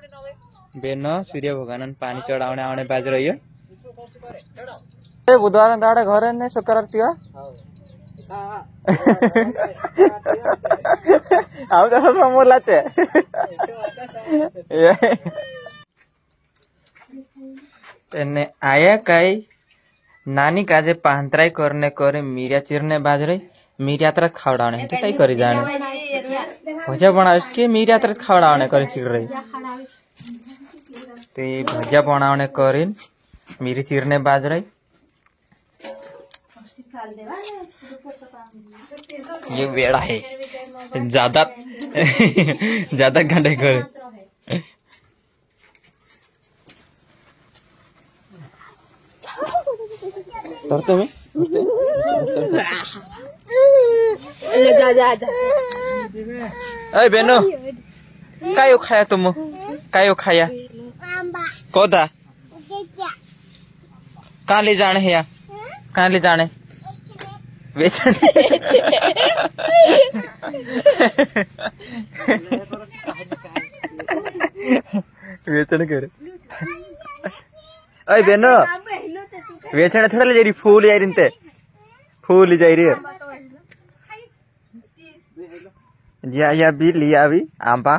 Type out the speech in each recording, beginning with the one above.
Ben सूर्य भगवान पानी चढ़ाने आने बाज रही है बुधवार दाड़े घर ने शुक्र तिया आउ तो मोला चे एने आया काई नानी काजे पांतराई करने करे मीरिया चिरने बाज रही मीरिया तरह खावड़ाने है कई करी जाने भजा बना इसके मीरिया तरह खावड़ाने करे चिर रही ते भजा बनाने करे मीरी चिरने बाज रही ये वेड़ा है ज्यादा ज्यादा घंटे करे करते में अरे बेनो कायो खाया तुम कायो खाया कोदा कहाँ ले जाने है कहाँ ले जाने बेचन बेचन करे अरे बेनो वेचने थोड़ा ले जा रही फूल जा रही फूल जा रही या भी लिया भी आंबा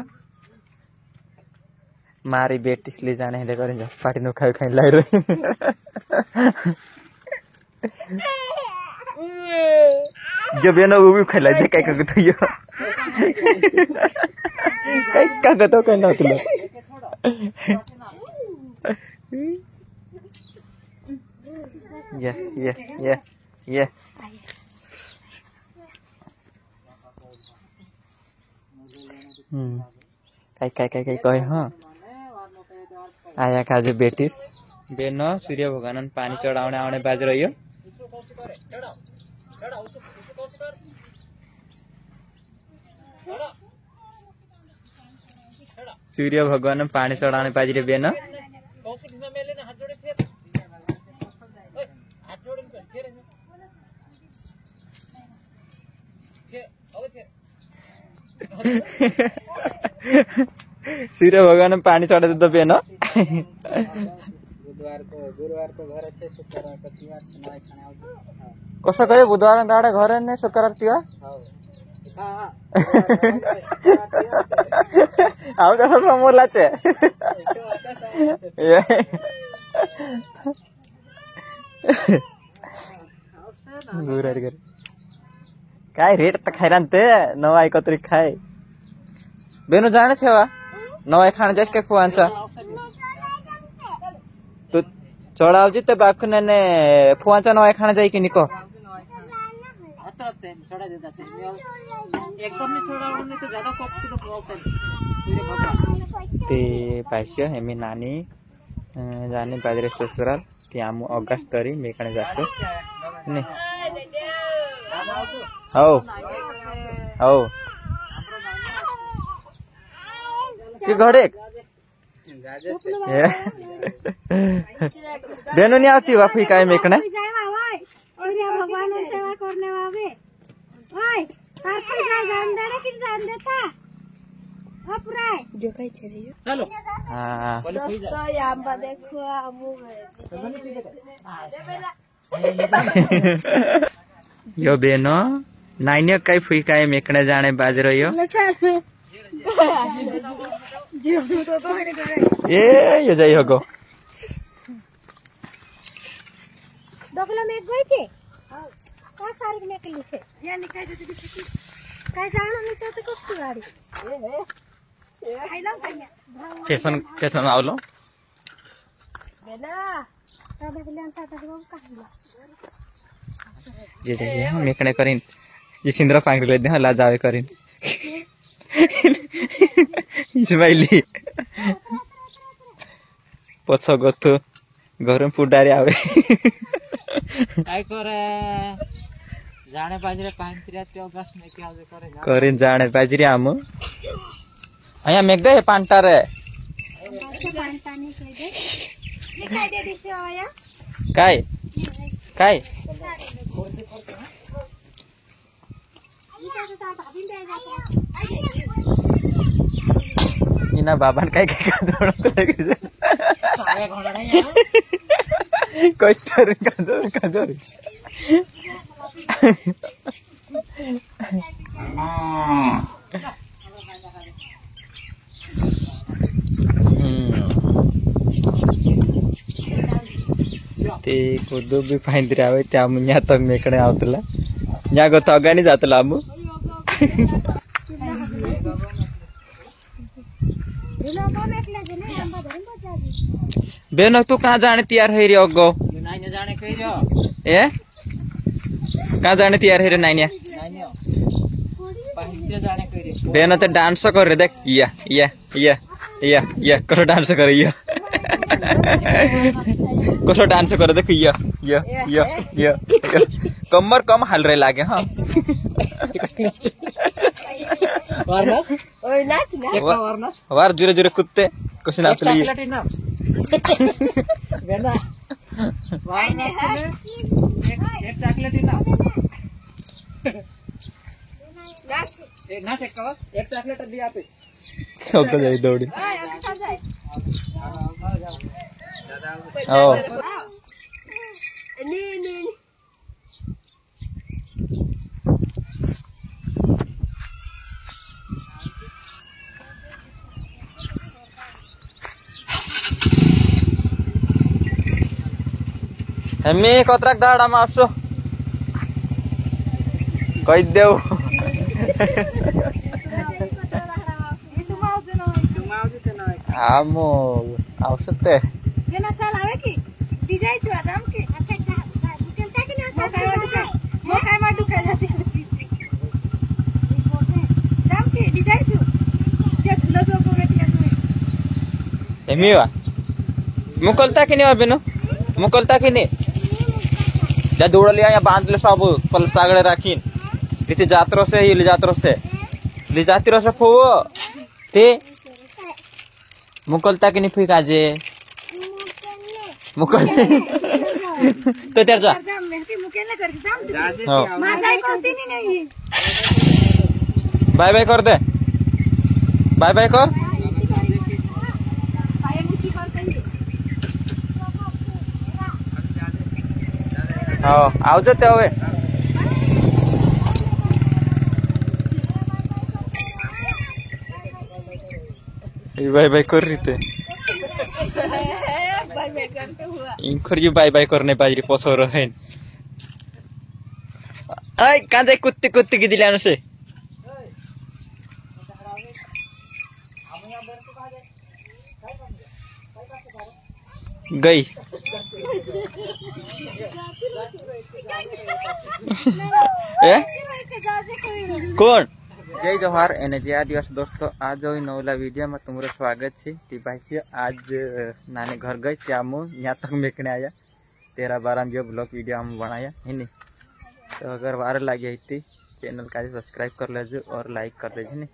मारी बेटी ले जाने हैं देखो रेंज पार्टी नो खाई खाई लाई रही जब ये ना वो भी खाई लाई दे क्या करते हो क्या करते हो कहना तुम ये काय कहे हाँ आया काजू बेटी बेन सूर्य भगवान पानी चढ़ाने आने बाज रही है सूर्य भगवान पानी चढ़ाने बाज रही बेन सूर्य भगवान पानी चढ़ा दे तो बेन गुरुवार को घर अच्छे शुक्रवार को तिहार समय खाने कसो कहे बुधवार दाड़े घर ने शुक्रवार तिहार आउ तो मोला चे गुरुवार घर काय रेट तो खाई ते नवाई कतरी खाए बेनो जाने छे वा नवाई खाने जास के फुआंचा तो चढ़ाव जी ते बाखु ने फुआंचा नवाई खाने जाई कि निको ते पाइसियो हेमी नानी जाने बाजरे ससुराल ते आम अगस्त तरी मेकणे जाते ने हो हो ये घड़े बेनो नहीं आती वापी काय मेकने भगवान सेवा करने वाले ओए जान देना कि जान देता जो कहीं चले चलो हाँ दोस्तों यहाँ पर देखो अमू यो बेनो नाइनियो कई फुई काय मेकने जाने बाज रही हो ये जाई होगो दोगला में गई के का सारी में के लिए या निकाय दे दी काय जानो नहीं तो कुछ गाड़ी खाइला कन्या फैशन फैशन आवलो बेना का बदले अंता तो काहिला जे मेकने करिन ये सिंदरा पांग ले दे ला जावे करिन इस्माइली पछो गथु घर पुडारे आवे काय करे जाने बाजरे पांचरिया ते अगस्त में क्या करे करिन जाने बाजरी आम अया मेघ दे पांटा रे पांटा नहीं कह दे निकाय दे दिसे आया काय काय ना बाबा काय काय कांदोळ साऱ्या घोडा नाही कोई तर कांदोळ ते खुद भी फाइंद रहा है त्या मुन्या तक मेकणे आवतला या गो तगानी जातला आमु बेनो तू कहाँ जाने तैयार है रे अगो नहीं जाने कही जो ए कहाँ जाने तैयार है रे नाइनिया नहीं पाहिजे जाने कही रे बेनो तो डांस कर रे देख या करो डांस कर या कसो डांस कर देख या कमर कम हाल रहे लागे हाँ वारनास ओए नाच ना एक वारनास वार जुरे जुरे कुत्ते कुछ ना चली चॉकलेट ना बेना वारनास एक चॉकलेट ना नाच एक कवर एक चॉकलेट दिया पे चलता जाए दौड़ी ओ मी कतराक दाडामा आसो कहि देऊ आमो आवश्यकते गेना चल आवे की दी जाई छु आजाम के निकलता कि ना काय मा दुखा जाती जाम के दी जाई छु क्या झुला को बेटिया तू एमीवा मुकलता कि नहीं बेनो मुकलता कि नहीं जा दौड़ लिया या बांध ले सब पल सागड़े राखीन इथे जात्रो से ही ले जात्रो से फो ते मुकलता कि नहीं फिर काजे मुकल तो तेर जा जाम में के मुके ना कर जाम हो मा जाई कोती नहीं बाय बाय कर दे बाय बाय कर पाए मुठी करते हाँ आओ जाते हुए बाय बाय कर रही थे बाय बाय करते हुआ इनखर ये बाय बाय करने बाजरी पसो रहे आई कहाँ जाए कुत्ते कुत्ते की दिलाने से गई ए कौन जय जोहार एने जय दिवस दोस्तों आज वही नवला वीडियो में तुम्हारा स्वागत है ती भाई आज नाने घर गए क्या मु यहाँ तक मेकने आया 13-12 जो ब्लॉग वीडियो हम बनाया है नहीं तो अगर वायरल लगी है चैनल का सब्सक्राइब कर लीजिए और लाइक कर दीजिए नहीं।